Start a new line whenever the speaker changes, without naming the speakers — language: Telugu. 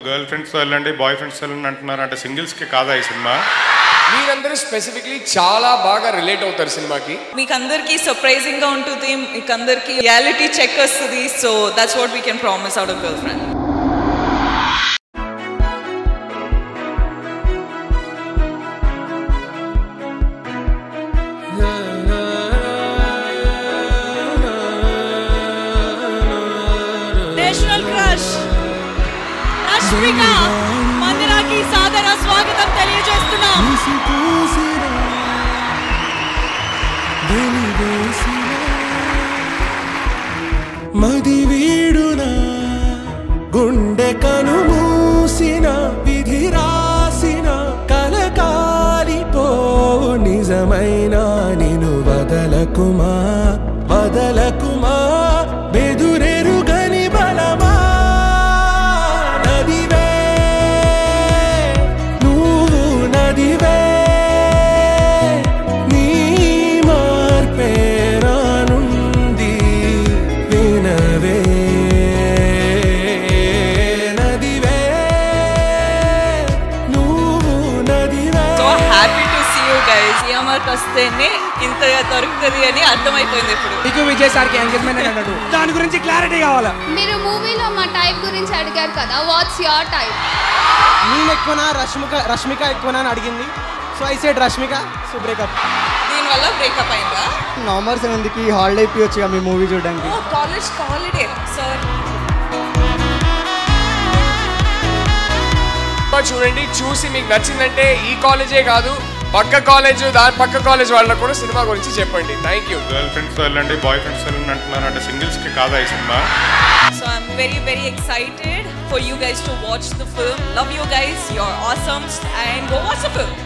గర్ల్ ఫ్రెండ్స్ వెళ్ళండి, బాయ్ ఫ్రెండ్స్ వెళ్ళండి అంటున్నారు, అంటే సింగిల్స్కి కాదా ఈ సినిమా?
మీరందరూ స్పెసిఫిక్లీ చాలా బాగా రిలేట్ అవుతారు సినిమాకి.
మీకు అందరికీ సర్ప్రైజింగ్ గా ఉంటుంది, మీకు అందరికీ రియాలిటీ చెక్ వస్తుంది. So that's what we can promise out of girlfriend. National crush Rashmika మందిరాకి సాదర స్వాగతం తెలియజేస్తున్నాం.
మది వీడున గుండె కను మూసిన విధి రాసిన కలకాలిపో నిజమైన నిను వదలకుమా వదలకుమా బెదురెరుగని బలమా నదివే నువ్వు నదివే నీ మార్పే రానుంది వినవే నదివే నువ్వు నదివే.
So happy to see you guys. సిఎంఆర్కి వస్తేనే ఇంత దొరుకుతుంది అని అర్థమైపోయింది. ఇప్పుడు
మీకు విజయ్ సార్కి ఎంగేజ్మెంట్ అన్నాడు, దాని గురించి క్లారిటీ కావాలా?
మీరు మూవీలో మా టైప్ గురించి అడిగారు కదా, వాట్స్ యువర్ టైప్?
నేను ఎక్కువనా రష్మిక ఎక్కువనా అని అడిగింది. So I said Rashmika. So breakup.
దీనివల్ల బ్రేకప్ అయిందా?
నవంబర్ 7కి హాలిడే ఇప్పించగా మీ మూవీ చూడడానికి.
College holiday sir.
చూడండి, చూసి మీకు నచ్చిందంటే ఈ కాలేజే కాదు పక్క కాలేజ్, దాని పక్క కాలేజ్ వాళ్ళకు కూడా సినిమా గురించి చెప్పండి. Thank you.
గర్ల్ ఫ్రెండ్స్ వెళ్ళండి, బాయ్ ఫ్రెండ్స్ వెళ్ళండి అంటున్నారు, అంటే సింగిల్స్కి కాదా ఈ cinema?
So I'm very excited for you guys to watch the film. Love you guys. You're awesome and go watch the film.